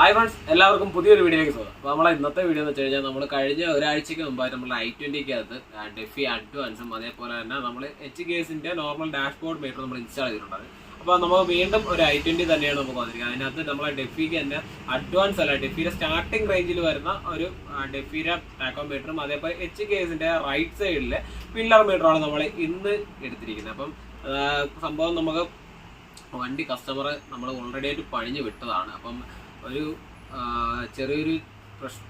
Hi friends, എല്ലാവർക്കും പുതിയൊരു വീഡിയോയിലേക്ക് സ്വാഗതം. അപ്പോൾ നമ്മളെ ഇന്നത്തെ വീഡിയോ എന്ന് വെച്ച് കഴിഞ്ഞാൽ നമ്മൾ കഴിഞ്ഞ ഒരാഴ്ചയ്ക്ക് മുമ്പായിട്ട് നമ്മൾ i20ക്കകത്ത് ഡെഫി അഡ്വാൻസും അതേപോലെ തന്നെ നമ്മൾ HKSന്റെ നോർമൽ ഡാഷ്ബോർഡ് മീറ്റർ നമ്മൾ ഇൻസ്റ്റാൾ ചെയ്തിട്ടുണ്ട്. അപ്പോൾ നമുക്ക് വീണ്ടും ഒരു i20 തന്നെയാണ് നമുക്ക് വന്നിരിക്കുന്നത്. അതിനകത്ത് നമ്മളെ ഡെഫിക്ക് തന്നെ അഡ്വാൻസ് അല്ല, ഡെഫിയുടെ സ്റ്റാർട്ടിംഗ് റേഞ്ചിൽ വരുന്ന ഒരു ഡെഫിയുടെ ടാക്കോമീറ്ററും അതേപോലെ HKSന്റെ റൈറ്റ് സൈഡിലെ പില്ലർ മീറ്ററാണ് നമ്മൾ ഇന്ന് എടുത്തിരിക്കുന്നത്. അപ്പം സംഭവം നമുക്ക് വണ്ടി കസ്റ്റമർ നമ്മൾ ഓൾറെഡി ആയിട്ട് പണിഞ്ഞ് വിട്ടതാണ്. അപ്പം ഒരു ചെറിയൊരു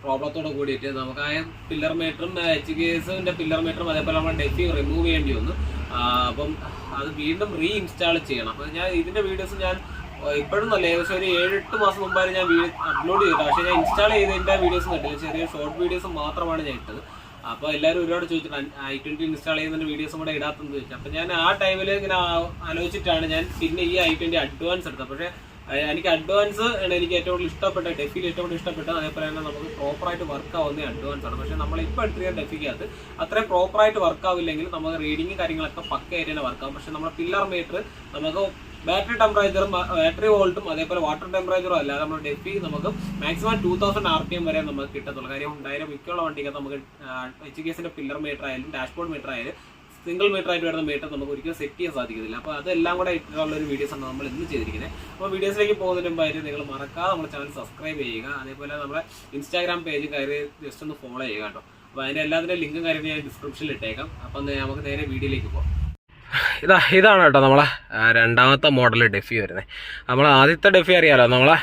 പ്രോബ്ലത്തോടെ കൂടിയിട്ട് നമുക്ക് ആ പില്ലർ മീറ്ററും HKSന്റെ പില്ലർ മീറ്ററും അതേപോലെ നമ്മൾ ഡെഫി റിമൂവ് ചെയ്യേണ്ടി വന്നു. അപ്പം അത് വീണ്ടും റീഇൻസ്റ്റാൾ ചെയ്യണം. അപ്പം ഞാൻ ഇതിൻ്റെ വീഡിയോസ് ഞാൻ ഇപ്പോഴും നല്ല ഏകദേശം ഒരു 7-8 മാസം മുമ്പാണ് ഞാൻ അപ്ലോഡ് ചെയ്തത്. പക്ഷേ ഞാൻ ഇൻസ്റ്റാൾ ചെയ്തതിൻ്റെ വീഡിയോസ് കിട്ടില്ല, ചെറിയ ഷോർട്ട് വീഡിയോസ് മാത്രമാണ് ഞാൻ ഇട്ടത്. അപ്പോൾ എല്ലാവരും ഒരുപാട് ചോദിച്ചിട്ട് i20 ഇൻസ്റ്റാൾ ചെയ്യുന്നതിൻ്റെ വീഡിയോസും കൂടെ ഇടാത്തെന്ന് ചോദിച്ചു. അപ്പം ഞാൻ ആ ടൈമിൽ ഇങ്ങനെ ആലോചിച്ചിട്ടാണ് ഞാൻ പിന്നെ ഈ i20 അഡ്വാൻസ് എടുത്തത്. പക്ഷേ എനിക്ക് അഡ്വാൻസ് എനിക്ക് ഏറ്റവും കൂടുതൽ ഇഷ്ടപ്പെട്ട ഡെഫിയിൽ ഏറ്റവും കൂടുതൽ ഇഷ്ടപ്പെട്ടത് അതേപോലെ തന്നെ നമുക്ക് പ്രോപ്പറായിട്ട് വർക്ക് ആവുന്ന അഡ്വാൻസ് ആണ്. പക്ഷേ നമ്മളിപ്പോൾ എടുത്തിരിക്കുന്ന ഡെഫിക്കകത്ത് അത്രയും പ്രോപ്പറായിട്ട് വർക്ക് ആവില്ലെങ്കിൽ നമുക്ക് റീഡിങ്ങും കാര്യങ്ങളൊക്കെ പക്കയായിട്ട് തന്നെ വർക്ക് ആവും. പക്ഷേ നമ്മുടെ പില്ലർ മീറ്റർ നമുക്ക് ബാറ്ററി ടെമ്പറേച്ചറും ബാറ്ററി വോൾട്ടും അതേപോലെ വാട്ടർ ടെമ്പറേച്ചറും അല്ലാതെ നമ്മുടെ ഡെഫി നമുക്ക് മാക്സിമം 2000 RPM വരെ നമുക്ക് കിട്ടത്തുള്ളൂ. കാര്യം ഉണ്ടായാലും മിക്കുള്ള വണ്ടിക്കകത്ത് നമുക്ക് HKSന്റെ പില്ലർ മീറ്റർ ആയാലും ഡാഷ്ബോർഡ് മീറ്റർ ആയാലും സിംഗിൾ മീറ്റർ ആയിട്ട് വരുന്ന മീറ്റർ നമുക്ക് ഒരിക്കലും സെറ്റ് ചെയ്യാൻ സാധിക്കത്തില്ല. അപ്പോൾ അതെല്ലാം കൂടെ ഇട്ടുള്ള ഒരു വീഡിയോസ് ആണ് നമ്മൾ ഇന്ന് ചെയ്തിരിക്കുന്നത്. അപ്പോൾ വീഡിയോസിലേക്ക് പോകുന്നതിന് മുമ്പായിട്ട് നിങ്ങൾ മറക്കാതെ നമ്മുടെ ചാനൽ സബ്സ്ക്രൈബ് ചെയ്യുക, അതേപോലെ നമ്മുടെ ഇൻസ്റ്റാഗ്രാം പേജ് കയറി ജസ്റ്റ് ഒന്ന് ഫോളോ ചെയ്യുക കേട്ടോ. അപ്പോൾ അതിൻ്റെ എല്ലാത്തിൻ്റെ ലിങ്കും കാര്യങ്ങളും ഞാൻ ഡിസ്ക്രിപ്ഷനിൽ ഇട്ടേക്കാം. അപ്പം നമുക്ക് നേരെ വീഡിയോയിലേക്ക് പോകാം. ഇതാണ് കേട്ടോ നമ്മളെ രണ്ടാമത്തെ മോഡൽ ഡെഫി വരുന്നത്. നമ്മൾ ആദ്യത്തെ ഡെഫി അറിയാമല്ലോ, നമ്മളെ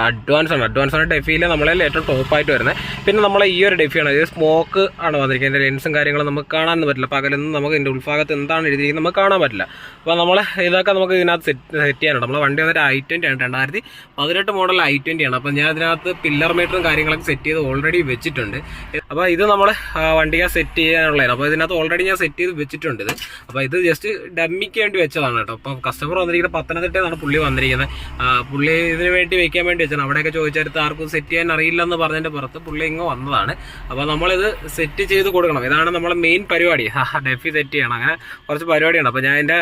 അഡ്വാൻസ് ആണ് ഡെഫിയിൽ നമ്മളെ ഏറ്റവും ടോപ്പായിട്ട് വരുന്നത്. പിന്നെ നമ്മളെ ഈ ഒരു ഡെഫിയാണ്, ഇത് സ്മോക്ക് ആണ് വന്നിരിക്കുന്നത്. അതിൻ്റെ ലെൻസും കാര്യങ്ങളും നമുക്ക് കാണാനൊന്നും പറ്റില്ല, പകലൊന്നും നമുക്ക് ഇതിൻ്റെ ഉൾഭാഗത്ത് എന്താണ് എഴുതിയിരിക്കുന്നത് നമുക്ക് കാണാൻ പറ്റില്ല. അപ്പോൾ നമ്മൾ ഇതൊക്കെ നമുക്ക് ഇതിനകത്ത് സെറ്റ് ചെയ്യാനുണ്ട്. നമ്മളെ വണ്ടി വന്നിട്ട് i20 ആണ്, 2018 മോഡൽ i20 ആണ്. അപ്പോൾ ഞാൻ ഇതിനകത്ത് പില്ലർ മീറ്ററും കാര്യങ്ങളൊക്കെ സെറ്റ് ചെയ്ത് ഓൾറെഡി വെച്ചിട്ടുണ്ട്. അപ്പോൾ ഇത് നമ്മൾ വണ്ടിയെ സെറ്റ് ചെയ്യാനുള്ളതാണ്. അപ്പോൾ ഇതിനകത്ത് ഓൾറെഡി ഞാൻ സെറ്റ് ചെയ്ത് വെച്ചിട്ടുണ്ട് ഇത്. അപ്പോൾ ഇത് ജസ്റ്റ് ഡമ്മിക്ക് വേണ്ടി വെച്ചതാണ് കേട്ടോ. അപ്പം കസ്റ്റമർ വന്നിരിക്കുന്നത് പത്തനംതിട്ടയാണ് പുള്ളി വന്നിരിക്കുന്നത്. പുള്ളി ഇതിന് വേണ്ടി വെക്കാൻ വേണ്ടി വെച്ചാണ്. അവിടെയൊക്കെ ചോദിച്ചെടുത്ത് ആർക്കും സെറ്റ് ചെയ്യാൻ അറിയില്ലെന്ന് പറഞ്ഞതിൻ്റെ പുറത്ത് പുള്ളി ഇങ്ങ് വന്നതാണ്. അപ്പോൾ നമ്മളിത് സെറ്റ് ചെയ്ത് കൊടുക്കണം. ഇതാണ് നമ്മളെ മെയിൻ പരിപാടി, ഡെഫി സെറ്റ് ചെയ്യണം. അങ്ങനെ കുറച്ച് പരിപാടിയാണ്. അപ്പോൾ ഞാൻ എൻ്റെ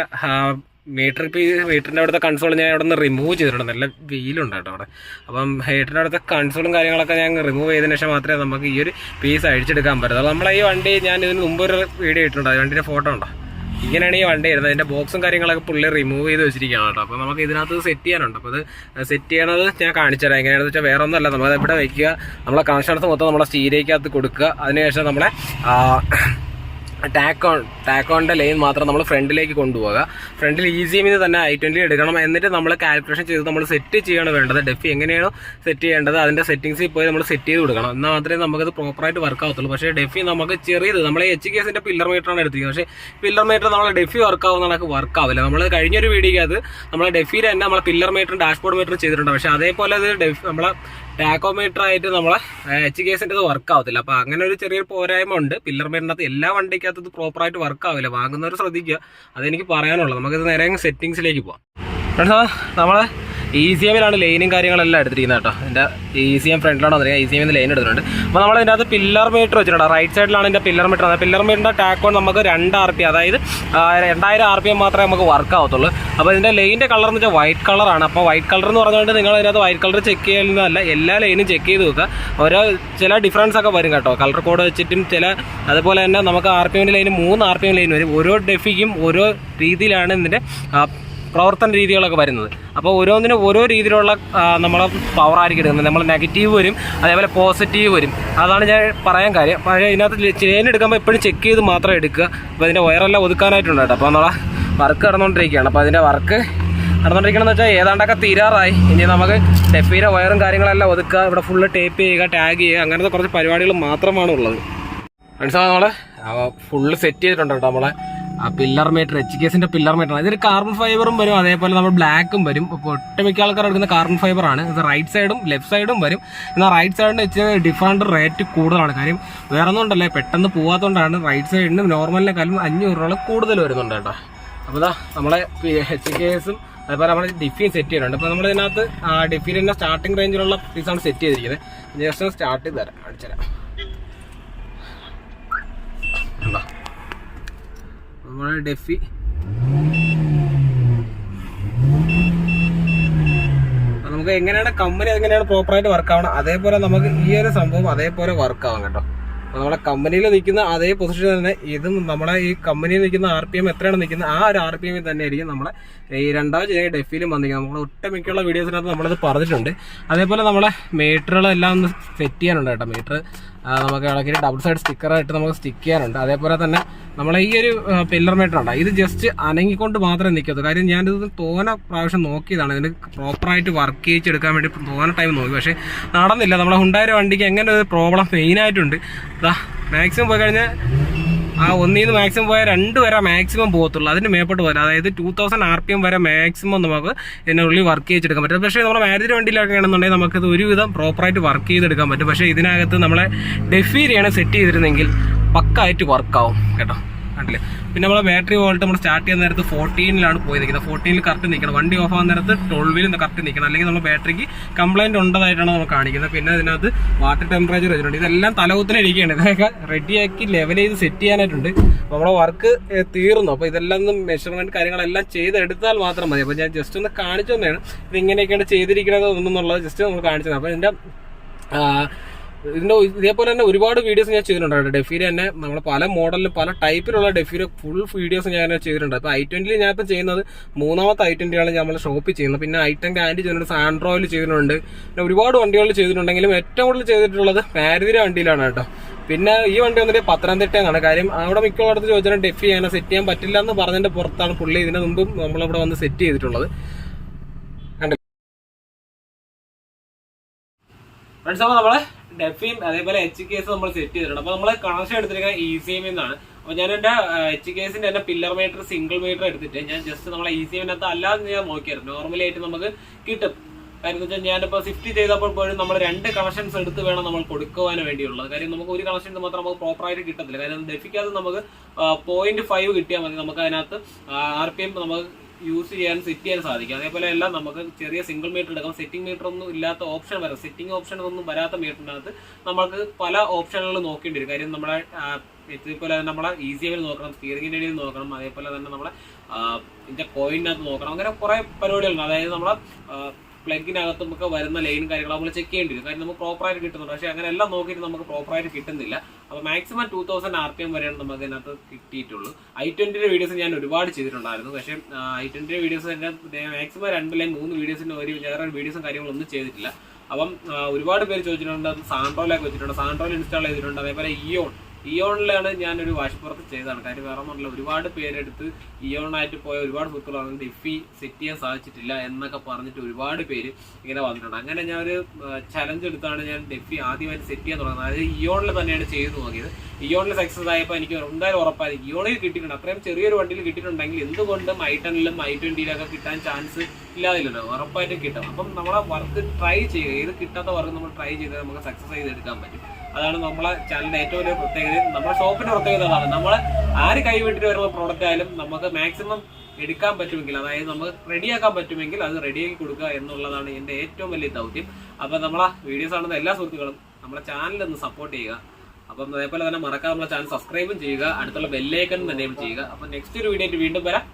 മീറ്ററിൻ്റെ അവിടുത്തെ കൺസോൾ ഞാൻ അവിടെ നിന്ന് റിമൂവ് ചെയ്തിട്ടുണ്ട്. നല്ല വെയിലുണ്ട് കേട്ടോ അവിടെ. അപ്പം മീറ്ററിൻ്റെ അവിടുത്തെ കൺസോളും കാര്യങ്ങളൊക്കെ ഞാൻ റിമൂവ് ചെയ്തതിന് ശേഷം മാത്രമേ നമുക്ക് ഈ ഒരു പീസ് അഴിച്ചെടുക്കാൻ പറ്റൂ. അപ്പോൾ നമ്മളെ ഈ വണ്ടി ഞാൻ ഇതിന് മുമ്പ് ഒരു വീഡിയോ ഇട്ടിട്ടുണ്ട്, വണ്ടിൻ്റെ ഫോട്ടോ ഉണ്ടോ. ഇങ്ങനെയാണ് ഈ വണ്ടി വരുന്നത്. അതിൻ്റെ ബോക്സും കാര്യങ്ങളൊക്കെ പുള്ളി റിമൂവ് ചെയ്ത് വെച്ചിരിക്കുകയാണ് കേട്ടോ. അപ്പോൾ നമുക്ക് ഇതിനകത്ത് സെറ്റ് ചെയ്യാനുണ്ട്. അപ്പോൾ അത് സെറ്റ് ചെയ്യണത് ഞാൻ കാണിച്ചു തരാം. എങ്ങനെയാണെന്ന് വെച്ചാൽ വേറെ ഒന്നുമല്ല, നമ്മളത് ഇവിടെ വയ്ക്കുക, നമ്മളെ കണക്ഷൻസ് മൊത്തം നമ്മളെ സ്റ്റീരിയക്കകത്ത് കൊടുക്കുക. അതിനുശേഷം നമ്മളെ ടാക്കോണിൻ്റെ ലൈൻ മാത്രം നമ്മൾ ഫ്രണ്ടിലേക്ക് കൊണ്ടുപോകുക. ഫ്രണ്ടിൽ ECMന്ന് തന്നെ i20 എടുക്കണം. എന്നിട്ട് നമ്മൾ കാൽക്കുലേഷൻ ചെയ്ത് നമ്മൾ സെറ്റ് ചെയ്യാണ് വേണ്ടത്. ഡെഫി എങ്ങനെയാണോ സെറ്റ് ചെയ്യേണ്ടത് അതിൻ്റെ സെറ്റിങ്സിൽ പോയി നമ്മൾ സെറ്റ് ചെയ്ത് കൊടുക്കണം. എന്നാൽ മാത്രമേ നമുക്കത് പ്രോപ്പറായിട്ട് വർക്ക് ആവത്തുള്ളൂ. പക്ഷേ ഡെഫി നമുക്ക് ചെറിയത് നമ്മളെ HKSന്റെ പില്ലർ മീറ്ററാണ് എടുത്തിരിക്കുന്നത്. പക്ഷേ പില്ലർ മീറ്റർ നമ്മളെ ഡെഫി വർക്ക് ആവുന്ന കണക്ക് വർക്ക് ആവില്ല. നമ്മൾ കഴിഞ്ഞൊരു വീഡിയോയ്ക്കകത്ത് നമ്മളെ ഡെഫിയിൽ തന്നെ നമ്മളെ പില്ലർ മീറ്ററും ഡാഷ്ബോർഡ് മീറ്ററും ചെയ്തിട്ടുണ്ട്. പക്ഷേ അതേപോലെ അത് നമ്മളെ ടാക്കോമീറ്റർ ആയിട്ട് നമ്മളെ HKSന്റെ വർക്ക് ആവത്തില്ല. അപ്പോൾ അങ്ങനെ ഒരു ചെറിയൊരു പോരായ്മ ഉണ്ട്. പില്ലർ മീറ്ററിനകത്ത് എല്ലാ വണ്ടിക്കകത്ത് ഇത് പ്രോപ്പറായിട്ട് വർക്ക് ആവില്ല. വാങ്ങുന്നവർ ശ്രദ്ധിക്കുക, അതെനിക്ക് പറയാനുള്ളത്. നമുക്കിത് നേരെ സെറ്റിങ്സിലേക്ക് പോകാം. നമ്മൾ ECMലാണ് ലൈനും കാര്യങ്ങളെല്ലാം എടുത്തിരിക്കുന്നത് കേട്ടോ. എൻ്റെ ECM ഫ്രണ്ടിലാണ് വന്നിരിക്കുന്നത്. ECMന്ന് ലൈൻ എടുത്തിട്ടുണ്ട്. അപ്പോൾ നമ്മൾ ഇതിൻ്റെ അകത്ത് പില്ലർ മീറ്റർ വെച്ചിട്ടുണ്ട്. റൈറ്റ് സൈഡിലാണ് ഇതിൻ്റെ പില്ലർ മീറ്റർ. പില്ലർ മീറ്ററിൻ്റെ ടാക്കോൺ നമുക്ക് 2 RPM, അതായത് 2000 RPM മാത്രമേ നമുക്ക് വർക്ക് ആവത്തുള്ളൂ. അപ്പോൾ ഇതിൻ്റെ ലൈനിൻ്റെ കളർ എന്ന് വെച്ചാൽ വൈറ്റ് കളറാണ്. അപ്പോൾ വൈറ്റ് കളർ എന്ന് പറഞ്ഞുകൊണ്ട് നിങ്ങൾ ഇതിനകത്ത് വൈറ്റ് കളർ ചെക്ക് ചെയ്യുന്നതല്ല, എല്ലാ ലൈനും ചെക്ക് ചെയ്ത് വെക്കുക. ചില ഡിഫറൻസ് ഒക്കെ വരും കേട്ടോ, കളർ കോഡ് വെച്ചിട്ടും അതുപോലെ തന്നെ നമുക്ക് RPMൻ്റെ ലൈന് 3 RPM ലൈൻ വരും. ഓരോ ഡെഫിക്കും ഓരോ രീതിയിലാണ് ഇതിൻ്റെ പ്രവർത്തന രീതികളൊക്കെ വരുന്നത്. അപ്പോൾ ഓരോന്നിനും ഓരോ രീതിയിലുള്ള നമ്മളെ പവറായിരിക്കും എടുക്കുന്നത്. നമ്മൾ നെഗറ്റീവ് വരും, അതേപോലെ പോസിറ്റീവ് വരും. അതാണ് ഞാൻ പറയാൻ കാര്യം. പക്ഷേ ഇതിനകത്ത് ചെയിൻ എടുക്കുമ്പോൾ എപ്പോഴും ചെക്ക് ചെയ്ത് മാത്രം എടുക്കുക. അപ്പോൾ അതിൻ്റെ വയറെല്ലാം ഒതുക്കാനായിട്ടുണ്ട് കേട്ടോ. അപ്പോൾ നമ്മളെ വർക്ക് നടന്നുകൊണ്ടിരിക്കുകയാണ്. അപ്പോൾ അതിൻ്റെ വർക്ക് നടന്നുകൊണ്ടിരിക്കണമെന്ന് വെച്ചാൽ ഏതാണ്ടൊക്കെ തീരാറായി. ഇനി നമുക്ക് ഡെഫിയുടെ വയറും കാര്യങ്ങളെല്ലാം ഒതുക്കുക, ഇവിടെ ഫുള്ള് ടേപ്പ് ചെയ്യുക, ടാഗ് ചെയ്യുക, അങ്ങനത്തെ കുറച്ച് പരിപാടികൾ മാത്രമാണ് ഉള്ളത്. മനസ്സിലാവും. നമ്മൾ ഫുള്ള് സെറ്റ് ചെയ്തിട്ടുണ്ട് കേട്ടോ. നമ്മളെ പില്ലർ മീറ്റർ, HKSന്റെ പില്ലർ മീറ്റർ. ഇതിൽ കാർബൺ ഫൈബറും വരും, അതേപോലെ നമ്മൾ ബ്ലാക്കും വരും. ഇപ്പോൾ ഒട്ടുമിക്ക ആൾക്കാർ എടുക്കുന്ന കാർബൺ ഫൈബറാണ്. ഇത് റൈറ്റ് സൈഡും ലെഫ്റ്റ് സൈഡും വരും. എന്നാൽ റൈറ്റ് സൈഡിന് വെച്ച് ഡിഫറൻറ്റ് റേറ്റ് കൂടുതലാണ്. കാര്യം വേറെ ഒന്നും ഉണ്ടല്ലേ, പെട്ടെന്ന് പോകാത്തതുകൊണ്ടാണ് റൈറ്റ് സൈഡിന് നോർമലിനെക്കാളും 500 രൂപ കൂടുതൽ വരുന്നുണ്ട് കേട്ടോ. അപ്പോൾ ഇതാ നമ്മളെ HKSും അതേപോലെ നമ്മൾ ഡെഫിയും സെറ്റ് ചെയ്യുന്നുണ്ട്. അപ്പോൾ നമ്മൾ ഇതിനകത്ത് ഡെഫിയിൽ തന്നെ സ്റ്റാർട്ടിംഗ് റേഞ്ചിലുള്ള പീസാണ് സെറ്റ് ചെയ്തിരിക്കുന്നത്. ജസ്റ്റ് സ്റ്റാർട്ട് ചെയ്ത് തരാം, കാണിച്ചു തരാം. നമ്മുടെ ഡെഫി നമുക്ക് എങ്ങനെയാണ് കമ്പനി എങ്ങനെയാണ് പ്രോപ്പറായിട്ട് വർക്ക് ആവണം അതേപോലെ നമുക്ക് ഈ ഒരു സംഭവം അതേപോലെ വർക്ക് ആവാം കേട്ടോ. നമ്മളെ കമ്പനിയിൽ നിൽക്കുന്ന അതേ പൊസിഷൻ തന്നെ ഇതും നമ്മളെ ഈ കമ്പനിയിൽ നിൽക്കുന്ന RPM എത്രയാണ് നിൽക്കുന്നത് ആ ഒരു RPM തന്നെ ആയിരിക്കും നമ്മളെ ഈ രണ്ടാമത് ഡെഫിയിലും വന്നിരിക്കുന്നത്. നമ്മൾ ഒട്ടുമിക്കുള്ള വീഡിയോസിനകത്ത് നമ്മളത് പറഞ്ഞിട്ടുണ്ട്. അതേപോലെ നമ്മളെ മീറ്ററുകളെല്ലാം ഒന്ന് സെറ്റ് ചെയ്യാനുണ്ട് കേട്ടോ. മീറ്റർ നമുക്ക് ഇളക്കി ഡബിൾ സൈഡ് സ്റ്റിക്കറായിട്ട് നമുക്ക് സ്റ്റിക്ക് ചെയ്യാനുണ്ട്. അതേപോലെ തന്നെ നമ്മളെ ഈ ഒരു പില്ലർ മീറ്റർ ഉണ്ട്, ഇത് ജസ്റ്റ് അനങ്ങിക്കൊണ്ട് മാത്രമേ നിൽക്കത്തുള്ളൂ. കാര്യം ഞാനിത് തോനെ പ്രാവശ്യം നോക്കിയതാണ്, ഇതിന് പ്രോപ്പറായിട്ട് വർക്ക് ചെയ്യിച്ചെടുക്കാൻ വേണ്ടി തോനെ ടൈം നോക്കി, പക്ഷേ നടന്നില്ല. നമ്മളെ Hyundai വണ്ടിക്ക് എങ്ങനെ ഒരു പ്രോബ്ലം മെയിനായിട്ടുണ്ട്. മാക്സിമം പോയി കഴിഞ്ഞാൽ ആ ഒന്നിന്ന് മാക്സിമം പോയാൽ 2 വരെ മാക്സിമം പോകത്തുള്ളൂ, അതിന് മേപ്പോട്ട് പോകില്ല. അതായത് 2000 RPM വരെ മാക്സിമം നമുക്ക് ഇതിനുള്ളിൽ വർക്ക് ചെയ്തെടുക്കാൻ പറ്റും. പക്ഷേ നമ്മുടെ മാരുതി വണ്ടിയിലൊക്കെ ആണെന്നുണ്ടെങ്കിൽ നമുക്കത് ഒരുവിധം പ്രോപ്പറായിട്ട് വർക്ക് ചെയ്തെടുക്കാൻ പറ്റും. പക്ഷേ ഇതിനകത്ത് നമ്മളെ ഡെഫിയിലാണ് സെറ്റ് ചെയ്തിരുന്നെങ്കിൽ പക്കായിട്ട് വർക്കാവും കേട്ടോ. കണ്ടില്ലേ? പിന്നെ നമ്മളെ ബാറ്ററി വോൾട്ട് നമ്മൾ സ്റ്റാർട്ട് ചെയ്യുന്ന നേരത്ത് 14 പോയി നിൽക്കുന്നത്. 14 കറക്റ്റ് നിൽക്കണം. വണ്ടി ഓഫ് ആകുന്ന നേരത്ത് 12 കറക്റ്റ് നിൽക്കണം, അല്ലെങ്കിൽ നമ്മൾ ബാറ്ററിക്ക് കംപ്ലൈൻറ്റ് ഉണ്ടതായിട്ടാണ് നമ്മൾ കാണിക്കുന്നത്. പിന്നെ അതിനകത്ത് വാട്ടർ ടെമ്പറേച്ചർ വെച്ചിട്ടുണ്ട്. ഇതെല്ലാം തലകുത്തിന് ഇരിക്കുകയാണ്. ഇതൊക്കെ റെഡിയാക്കി ലെവൽ ചെയ്ത് സെറ്റ് ചെയ്യാനായിട്ടുണ്ട്. നമ്മളെ വർക്ക് തീർന്നു. അപ്പോൾ ഇതെല്ലാം ഒന്ന് മെഷർമെൻറ്റ് കാര്യങ്ങളെല്ലാം ചെയ്തെടുത്താൽ മാത്രം മതി. അപ്പോൾ ഞാൻ ജസ്റ്റ് ഒന്ന് കാണിച്ചു തന്നെയാണ് ഇത് ഇങ്ങനെയൊക്കെയാണ് ചെയ്തിരിക്കുന്നത് എന്നുള്ളത് ജസ്റ്റ് നമ്മൾ കാണിച്ചത്. അപ്പോൾ ഇതിൻ്റെ ഇതേപോലെ തന്നെ ഒരുപാട് വീഡിയോസ് ഞാൻ ചെയ്തിട്ടുണ്ട്. ഡെഫിയിൽ തന്നെ നമ്മൾ പല മോഡലിലും പല ടൈപ്പിലുള്ള ഡെഫിയിൽ ഫുൾ വീഡിയോസ് ഞാൻ ചെയ്തിട്ടുണ്ട്. അപ്പോൾ i20 ഞാനിപ്പോൾ ചെയ്യുന്നത് 3ാമത്തെ i20 നമ്മൾ ഷോപ്പിൽ ചെയ്യുന്നത്. പിന്നെ i10 ആൻറ്റി ചെയ്യുന്നുണ്ട്, സാൻഡ്രോയിൽ ചെയ്യുന്നുണ്ട്, പിന്നെ ഒരുപാട് വണ്ടികളിൽ ചെയ്തിട്ടുണ്ടെങ്കിലും ഏറ്റവും കൂടുതൽ ചെയ്തിട്ടുള്ളത് മാരുതി വണ്ടിയിലാണ് കേട്ടോ. പിന്നെ ഈ വണ്ടി വന്നിട്ട് പത്തനംതിട്ടയാണ്. കാര്യം അവിടെ മിക്കുള്ളടത്ത് ചോദിച്ചാൽ ഡെഫി അങ്ങനെ സെറ്റ് ചെയ്യാൻ പറ്റില്ല എന്ന് പറഞ്ഞതിന്റെ പുറത്താണ് പുള്ളി ഇതിന് മുമ്പും നമ്മളിവിടെ വന്ന് സെറ്റ് ചെയ്തിട്ടുള്ളത്. നമ്മളെ ഡെഫിയും അതേപോലെ HKS നമ്മൾ സെറ്റ് ചെയ്തിട്ടുണ്ട്. അപ്പോൾ നമ്മൾ കണക്ഷൻ എടുത്തിരിക്കുന്നത് ECM എന്നാണ്. അപ്പോൾ ഞാൻ എൻ്റെ HKSന്റെ തന്നെ പില്ലർ മീറ്റർ സിംഗിൾ മീറ്റർ എടുത്തിട്ട് ഞാൻ ജസ്റ്റ് നമ്മളെ ECMനകത്ത് അല്ലാതെ ഞാൻ നോക്കിയായിരുന്നു. നോർമലി ആയിട്ട് നമുക്ക് കിട്ടും. കാര്യം എന്ന് വെച്ചാൽ ഞാനിപ്പോൾ ഷിഫ്റ്റ് ചെയ്തപ്പോൾ പോലും നമ്മൾ 2 കണക്ഷൻസ് എടുത്ത് വേണം നമ്മൾ കൊടുക്കുവാൻ വേണ്ടിയുള്ളത്. കാര്യം നമുക്ക് ഒരു കണക്ഷൻ മാത്രം നമുക്ക് പ്രോപ്പറായിട്ട് കിട്ടത്തില്ല. കാര്യം ഡെഫിക്കകത്ത് നമുക്ക് 0.5 കിട്ടിയാൽ മതി. നമുക്ക് അതിനകത്ത് RPM നമുക്ക് യൂസ് ചെയ്യാൻ സെറ്റ് ചെയ്യാൻ സാധിക്കും. അതേപോലെ എല്ലാം നമുക്ക് ചെറിയ സിംഗിൾ മീറ്റർ എടുക്കാം. സെറ്റിംഗ് മീറ്റർ ഒന്നും ഇല്ലാത്ത ഓപ്ഷൻ വരാം. സെറ്റിംഗ് ഓപ്ഷൻ ഒന്നും വരാത്ത മീറ്ററിനകത്ത് നമുക്ക് പല ഓപ്ഷനുകൾ നോക്കേണ്ടി വരും. കാര്യം നമ്മളെ ഇതേപോലെ തന്നെ നമ്മളെ ECM നോക്കണം, സ്റ്റിയറിംഗിൻ്റെ ഇടയിൽ നോക്കണം, അതേപോലെ തന്നെ നമ്മളെ ഇതിൻ്റെ കോയിനകത്ത് നോക്കണം. അങ്ങനെ കുറേ പരിപാടികളുണ്ട്. അതായത് നമ്മളെ പ്ലഗിനകത്ത് നമുക്ക് വരുന്ന ലൈൻ കാര്യങ്ങൾ നമ്മൾ ചെക്ക് ചെയ്യേണ്ടി വരും. കാര്യം നമുക്ക് പ്രോപ്പറായിട്ട് കിട്ടുന്നുണ്ട്. പക്ഷേ അങ്ങനെ എല്ലാം നോക്കിയിട്ട് നമുക്ക് പ്രോപ്പറായിട്ട് കിട്ടുന്നില്ല. അപ്പോൾ മാക്സിമം 2000 RPM വരെയാണ് നമുക്ക് ഇതിനകത്ത് കിട്ടിയിട്ടുള്ളൂ. i20 വീഡിയോസ് ഞാൻ ഒരുപാട് ചെയ്തിട്ടുണ്ടായിരുന്നു. പക്ഷേ i20 വീഡിയോസ് എൻ്റെ മാക്സിമം 2 അല്ലെങ്കിൽ 3 വീഡിയോസിൻ്റെ വേറെ വീഡിയോസും കാര്യങ്ങളൊന്നും ചെയ്തിട്ടില്ല. അപ്പം ഒരുപാട് പേര് ചോദിച്ചിട്ടുണ്ട്. സാൻഡ്രോയിലൊക്കെ വെച്ചിട്ടുണ്ട്, സാൻഡ്രോയിൽ ഇൻസ്റ്റാൾ ചെയ്തിട്ടുണ്ട്. അതേപോലെ ഇയോണിലാണ് ഞാനൊരു വാശിപ്പുറത്ത് ചെയ്തതാണ്. കാര്യം വേറെ ഒന്നുമില്ല, ഒരുപാട് പേരെടുത്ത് ഇയോണായിട്ട് പോയ ഒരുപാട് സുഹൃത്തുക്കളാണ് ഡെഫി സെറ്റ് ചെയ്യാൻ സാധിച്ചിട്ടില്ല എന്നൊക്കെ പറഞ്ഞിട്ട് ഒരുപാട് പേര് ഇങ്ങനെ വന്നിട്ടുണ്ട്. അങ്ങനെ ഞാൻ ഒരു ചലഞ്ച് എടുത്താണ് ഞാൻ ഡെഫി ആദ്യമായിട്ട് സെറ്റ് ചെയ്യാൻ തുടങ്ങുന്നത്. അതായത് ഇയോണിൽ തന്നെയാണ് ചെയ്ത് നോക്കിയത്. ഇയോണിൽ സക്സസ് ആയപ്പോൾ എനിക്ക് എന്തായാലും ഉറപ്പായിരിക്കും ഇയോണിൽ കിട്ടിയിട്ടുണ്ട്. അത്രയും ചെറിയൊരു വണ്ടിയിൽ കിട്ടിയിട്ടുണ്ടെങ്കിൽ എന്തുകൊണ്ടും i10 i20 കിട്ടാൻ ചാൻസ് ഇല്ലാതില്ലല്ലോ, ഉറപ്പായിട്ടും കിട്ടും. അപ്പം നമ്മളെ വർക്ക് ട്രൈ ചെയ്യുക. ഏത് കിട്ടാത്ത വർക്ക് നമ്മൾ ട്രൈ ചെയ്താൽ നമുക്ക് സക്സസ് ചെയ്തെടുക്കാൻ പറ്റും. അതാണ് നമ്മളെ ചാനലിന്റെ ഏറ്റവും വലിയ പ്രത്യേകത. നമ്മുടെ ഷോപ്പിന്റെ പ്രത്യേകത അതാണ്. നമ്മൾ ആര് കൈവിട്ടിട്ട് വരുന്ന പ്രോഡക്റ്റ് ആയാലും നമുക്ക് മാക്സിമം എടുക്കാൻ പറ്റുമെങ്കിൽ, അതായത് നമുക്ക് റെഡിയാക്കാൻ പറ്റുമെങ്കിൽ അത് റെഡിയാക്കി കൊടുക്കുക എന്നുള്ളതാണ് എൻ്റെ ഏറ്റവും വലിയ ദൗത്യം. അപ്പം നമ്മളെ വീഡിയോസ് കാണുന്ന എല്ലാ സുഹൃത്തുക്കളും നമ്മുടെ ചാനലൊന്ന് സപ്പോർട്ട് ചെയ്യുക. അപ്പം അതേപോലെ തന്നെ മറക്കാതെ നമ്മളെ ചാനൽ സബ്സ്ക്രൈബും ചെയ്യുക. അടുത്തുള്ള ബെല്ലൈക്കൺ എനേബിൾ ചെയ്യുക. അപ്പം നെക്സ്റ്റ് ഒരു വീഡിയോ ആയിട്ട് വീണ്ടും വരാം.